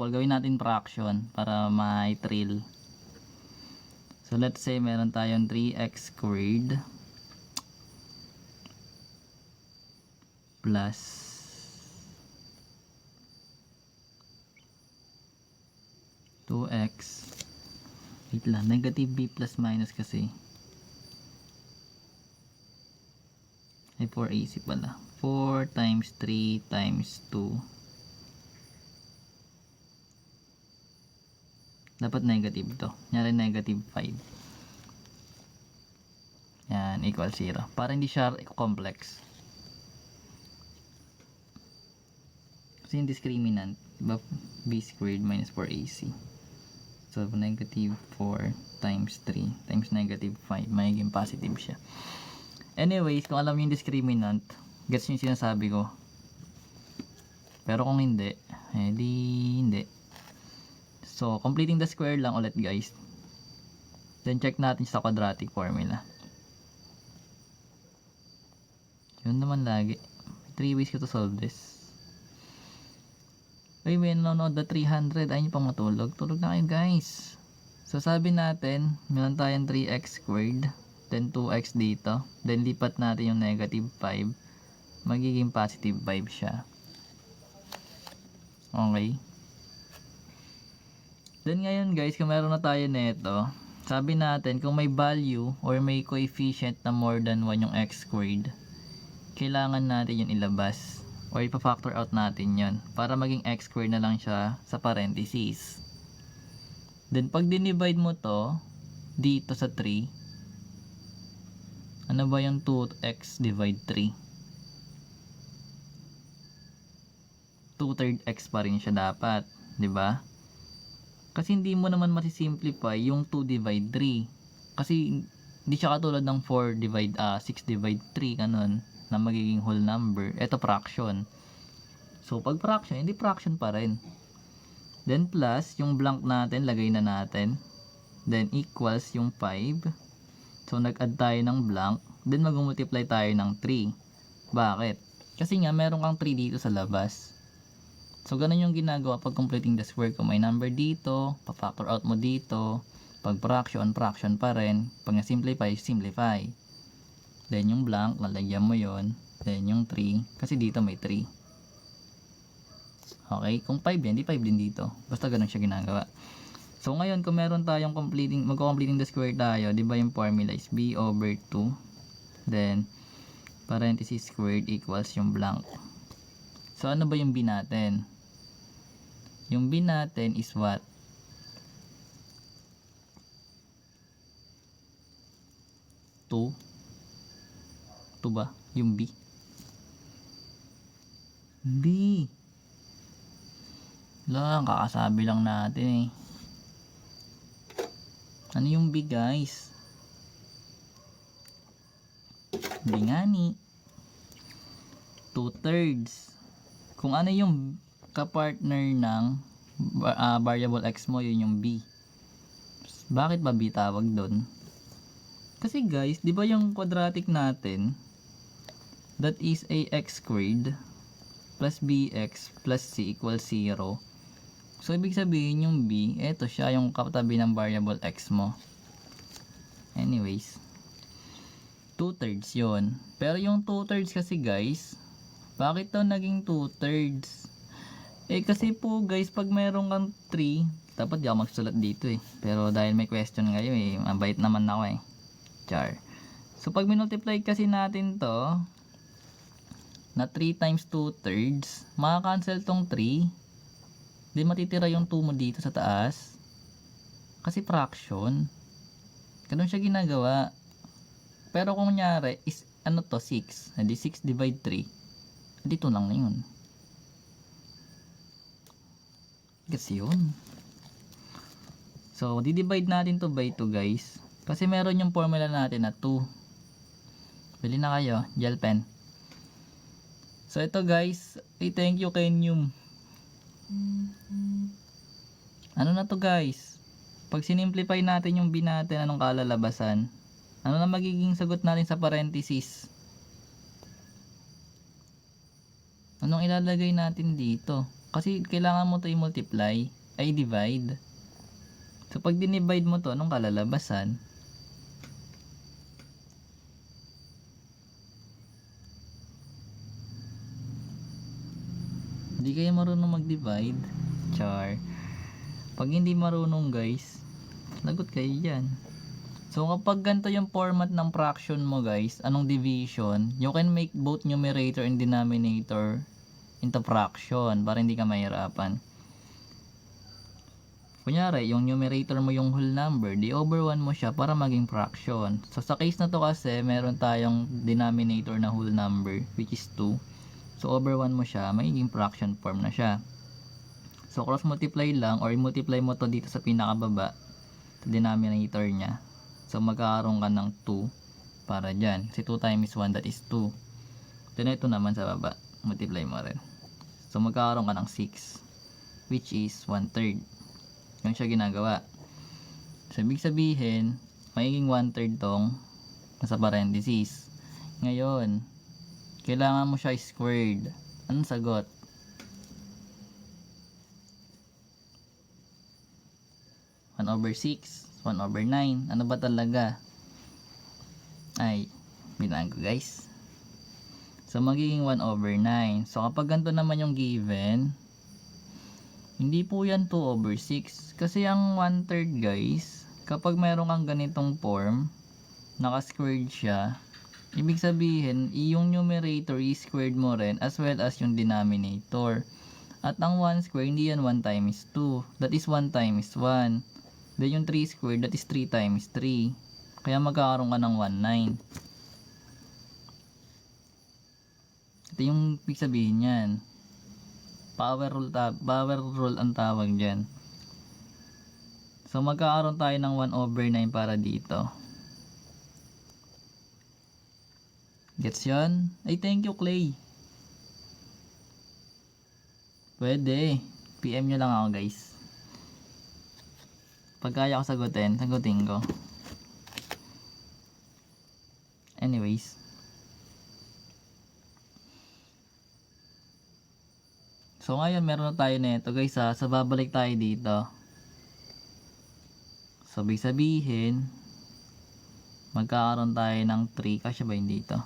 example, gawin natin fraction para may thrill. So let's say meron tayong 3x squared plus 2x, wait lang, negative b plus minus kasi ay 4ac pala, 4 times 3 times 2, dapat negative to, nyari negative 5, yan, equal 0 para hindi siya complex. Kasi yung discriminant, diba, b squared minus 4ac, so negative 4 times 3 times negative 5, magiging positive siya. Anyways, kung alam niyo yung discriminant, gets niyo yung sinasabi ko. Pero kung hindi, di hindi. So, completing the square lang ulit guys. Then check natin sa quadratic formula. Yun naman lagi. 3 ways ko to solve this. Ay, may nanonood na 300. Ayaw nyo pang matulog. Tulog na kayo guys. So, sabi natin, meron tayong 3x squared. Then 2x dito. Then lipat natin yung negative 5. Magiging positive 5 siya. Okay. Then ngayon guys, kung meron na tayo nito, sabi natin kung may value or may coefficient na more than 1 yung x squared, kailangan natin yun ilabas or ipa-factor out natin yun para maging x squared na lang siya sa parentheses. Then pag dinivide mo to dito sa 3, ano ba yung 2x divide 3? 2/3 x pa rin siya dapat, di ba? Kasi hindi mo naman masisimplify yung 2 divide 3. Kasi hindi siya katulad ng 6 divide 3 ganun na magiging whole number. Ito fraction. So pag fraction, hindi fraction pa rin. Then plus yung blank natin, lagay na natin. Then equals yung 5. So nag-add tayo ng blank. Then mag-multiply tayo ng 3. Bakit? Kasi nga meron kang 3 dito sa labas. So, ganun yung ginagawa pag completing the square. Kung may number dito, pa-factor out mo dito. Pag fraction, fraction pa rin. Pag na-simplify, simplify. Then, yung blank, lalagyan mo yon. Then, yung 3. Kasi dito may 3. Okay? Kung 5 yan, di 5 din dito. Basta ganun siya ginagawa. So, ngayon, kung meron tayong mag-completing the square tayo, di ba yung formula is b over 2. Then, parenthesis squared equals yung blank. So, ano ba yung b natin? Yung b natin is what? 2. 2 ba? Yung b. B. Lang, kakasabi lang natin eh. Ano yung b guys? B nga ni. 2/3. Kung ano yung kapartner ng variable x mo, yun yung b. Bakit ba b tawag doon? Kasi guys, di ba yung quadratic natin, that is ax squared plus bx plus c equals 0. So, ibig sabihin yung b, eto siya yung katabi ng variable x mo. Anyways, 2/3 yun. Pero yung 2/3 kasi guys, bakit to naging 2/3? Kasi po guys, pag meron kang 3, dapat di ako magsulat dito eh. Pero dahil may question ngayon eh, mabait naman ako eh. Char. So pag minultiply kasi natin to, na 3 times 2/3, makakancel tong 3. Di matitira yung 2 mo dito sa taas. Kasi fraction. Ganun siya ginagawa. Pero kung nyari, is ano to, 6. Hindi 6 divide 3. Dito lang na yun. Kasi yun. So, di-divide natin to by 2 guys. Kasi meron yung formula natin na 2. Bili na kayo, gel pen. So, ito guys, thank you kay Nyum. Ano na to guys? Pag sinimplify natin yung b natin, anong kalalabasan? Ano na magiging sagot natin sa parenthesis? Anong ilalagay natin dito? Kasi kailangan mo to i-multiply, ay divide. So pag dinivide mo to, anong kalalabasan? Hindi kayo marunong mag-divide. Char. Pag hindi marunong guys, lagot kayo dyan. So kapag ganito yung format ng fraction mo guys, anong division, you can make both numerator and denominator into fraction para hindi ka mahirapan. Kunyari, yung numerator mo yung whole number, di over 1 mo siya para maging fraction. So sa case na to kasi, meron tayong denominator na whole number, which is 2. So over 1 mo siya, magiging fraction form na siya. So cross multiply lang, or multiply mo to dito sa pinakababa, sa denominator niya. So magkakaroon ka ng 2 para dyan. Kasi 2 times 1, that is 2. Then ito naman sa baba, multiply mo rin. So magkakaroon ka ng 6, which is 1/3. Yung siya ginagawa. So ibig sabihin, magiging 1/3 tong nasa parenthesis. Ngayon, kailangan mo siya squared. Anong sagot? One over 6, 1 over 9. Ano ba talaga? Ay, binago guys. So magiging 1 over 9. So kapag ganito naman yung given, hindi po yan 2 over 6. Kasi ang 1/3 guys, kapag mayroon kang ganitong form, naka-squared siya, ibig sabihin, yung numerator i-squared mo rin as well as yung denominator. At ang 1 square, hindi yan 1 times 2. That is 1 times 1. Then yung 3 squared, that is 3 times 3. Kaya magkakaroon ka ng 19. Ito yung ibig sabihin yan. Power rule ang tawag dyan. So magkakaroon tayo ng 1 over 9 para dito. Gets yun? Ay, thank you Clay. Pwede. PM nyo lang ako guys. Pag kaya ko sagutin ko. Anyways. So ngayon meron na tayo nito guys ha. So babalik tayo dito. So ibig sabihin, magkakaroon tayo ng 3. Kasya ba yun dito?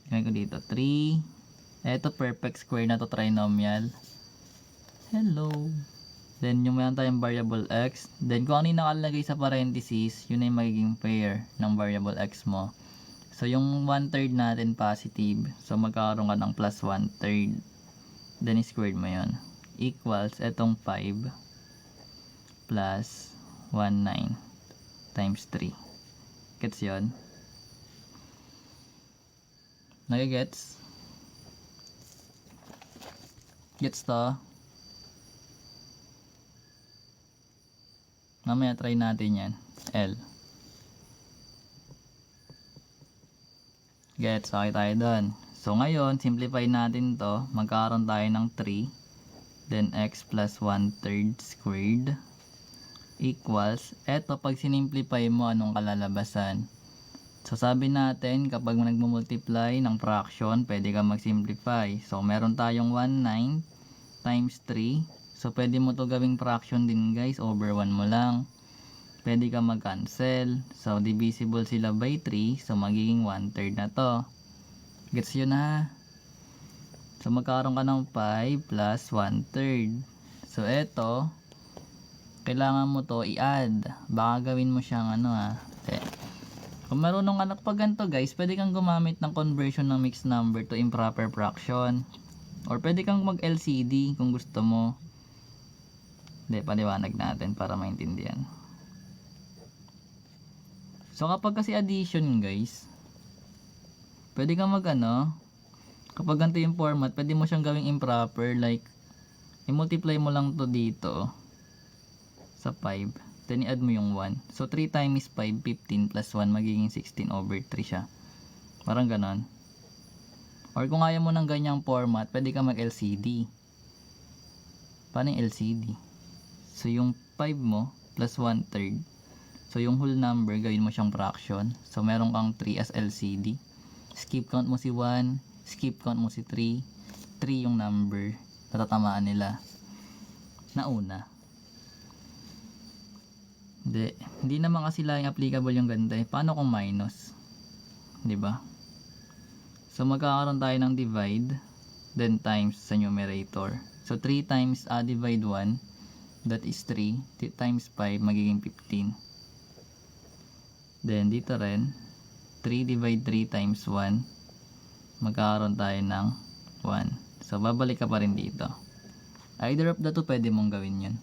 Gawin ko dito 3. Eto perfect square na to, trinomial. Hello. Then yung meron tayong variable x. Then kung ano yung nakalagay sa parenthesis, yun ay magiging pair ng variable x mo. So yung 1/3 natin positive. So magkakaroon ka ng plus 1/3. Then squared mo yun. Equals etong 5 plus 19 times 3. Gets yun? Nagigets? Gets to? Mamaya try natin yan. L. Gets? Okay tayo doon. So ngayon, simplify natin to. Magkakaroon tayo ng 3. Then x plus 1/3 squared equals, eto pag sinimplify mo, anong kalalabasan? So sabi natin, kapag nagmumultiply ng fraction, pwede ka mag-simplify. So meron tayong 19 times 3. So pwede mo to gawing fraction din guys, over 1 mo lang. Pwede ka mag-cancel. So divisible sila by 3. So magiging 1/3 na to. Gets yun na. So magkakaroon ka ng 5 plus 1/3. So eto, kailangan mo to i-add. Baka gawin mo siyang ano ha. Kung marunong ka pag ganito guys, pwede kang gumamit ng conversion ng mixed number to improper fraction. Or pwede kang mag LCD kung gusto mo. Hindi, paliwanag natin para maintindihan. So kapag kasi addition guys, pwede kang mag ano, kapag ganito yung format, pwede mo siyang gawing improper, like i-multiply mo lang to dito sa 5, then i-add mo yung 1. So 3 times 5, 15 plus 1, magiging 16 over 3 siya. Parang ganon. Or kung ayaw mo ng ganyang format, pwede ka mag LCD. Paano yung LCD? So yung 5 mo plus 1/3, so yung whole number gawin mo siyang fraction. So meron kang 3 as LCD. Skip count mo si 1, skip count mo si 3. 3 yung number. natatamaan nila. Nauna. Hindi naman kasi lang applicable yung ganito eh. Paano kung minus? 'Di ba? So magkakaroon tayo ng divide, then times sa numerator. So 3 times divide 1, that is 3, times 5, magiging 15. Then dito rin, 3 divide 3 times 1, magkakaroon tayo ng 1. So babalik ka pa rin dito. Either of the two pwede mong gawin yun.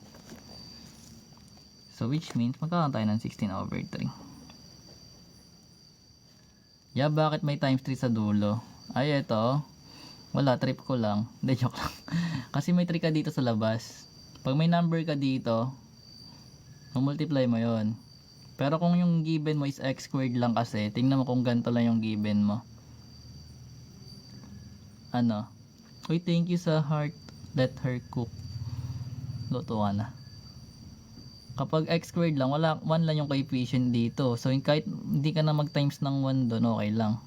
So which means magkakaroon tayo ng 16/3. Yeah, bakit may times 3 sa dulo? Ay, ito. Wala, trip ko lang. Hindi, joke lang. Kasi may 3 ka dito sa labas. Pag may number ka dito, multiply mo yon. Pero kung yung given mo is x squared lang kasi, tingnan mo kung ganito lang yung given mo. Ano? Uy, thank you sa heart. Let her cook. Luto ka na. Kapag x squared lang, wala, 1 lang yung coefficient dito. So kahit hindi ka na mag times ng 1 doon, okay lang.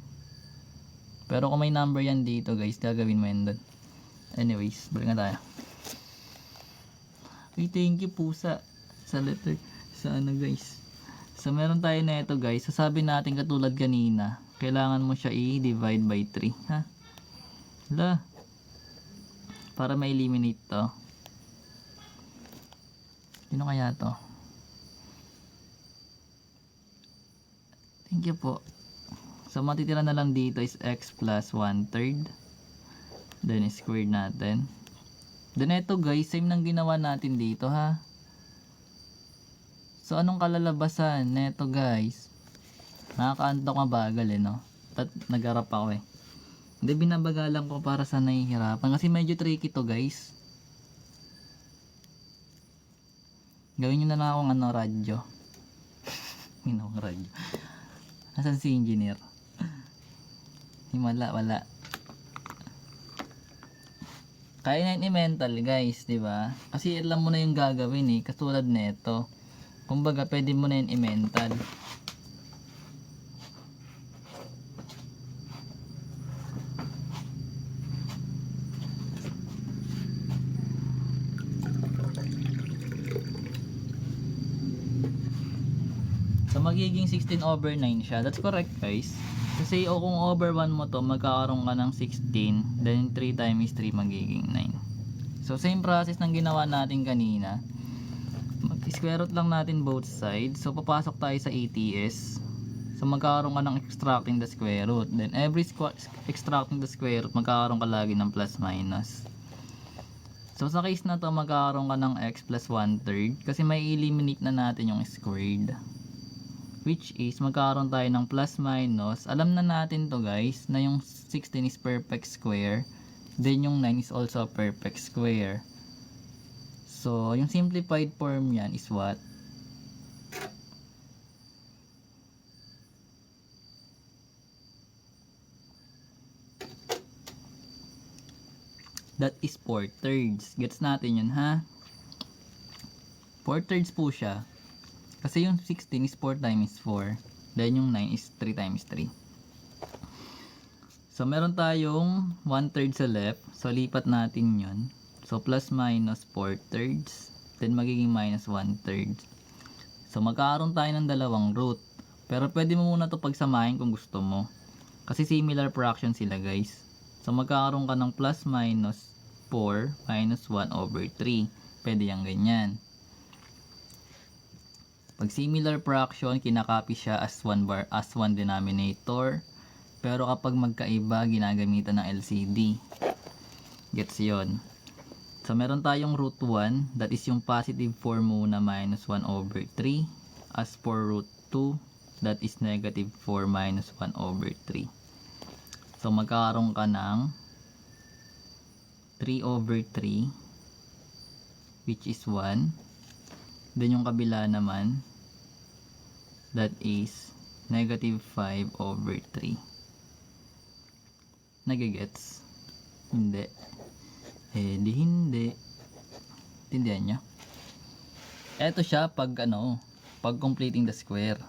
Pero kung may number yan dito guys, gagawin mo yan doon. Anyways, balik na tayo. Uy, thank you po sa letter. Sa ano guys. So meron tayo na ito guys. Sasabi natin katulad kanina, kailangan mo siya i-divide by 3. Ha? Hala. Para ma-eliminate to. Sino kaya to? Thank you po. So matitira na lang dito is x plus 1/3. Then squared natin. Then ito guys, same nang ginawa natin dito ha. So anong kalalabasan neto guys? Nakakaantok mabagal eh no. Nag-arap ako eh. Hindi, binabagalan ko para sa nahihirapan kasi medyo tricky to guys. Gawin nyo na lang akong ano, radyo. Ginawang radyo. Nasaan si engineer? Wala. Kaya na i-mental guys, di ba? Kasi alam mo na yung gagawin eh, katulad nito. Kumbaga, pwede mo na yun i-mental. So magiging 16/9 siya. That's correct guys. Kasi kung over 1 mo to, magkakaroon ka ng 16. Then 3 times 3 magiging 9. So same process ng ginawa natin kanina. Mag-square root lang natin both sides. So papasok tayo sa ATS. So magkakaroon ka ng extracting the square root. Then every extracting the square root, magkakaroon ka lagi ng plus minus. So sa case na to, magkakaroon ka ng x plus 1/3 kasi may eliminate na natin yung squared. Which is magkakaroon tayo ng plus minus. Alam na natin to guys na yung 16 is perfect square. Then yung 9 is also a perfect square. So yung simplified form yan is what? That is 4/3. Gets natin yun ha? 4/3 po siya. Kasi yung 16 is 4 times 4. Then yung 9 is 3 times 3. So meron tayong 1/3 sa left. So lipat natin yun. So plus minus 4/3. Then magiging minus 1/3. So magkakaroon tayo ng dalawang root. Pero pwede mo muna to pagsamahin kung gusto mo. Kasi similar fraction sila guys. So magkakaroon ka ng plus minus 4 minus 1/3. Pwede yung ganyan. Pag similar fraction, kinakopy siya as one denominator. Pero kapag magkaiba, ginagamitan ng LCD. Gets yon. So meron tayong root 1, that is yung positive 4 muna minus 1/3. As for root 2, that is negative 4 minus 1/3. So magkakaroon ka ng 3/3, which is 1. Then yung kabila naman, that is negative 5/3. Nagigets? Hindi. Hindi. Tindihan nyo? Eto siya pag pag completing the square.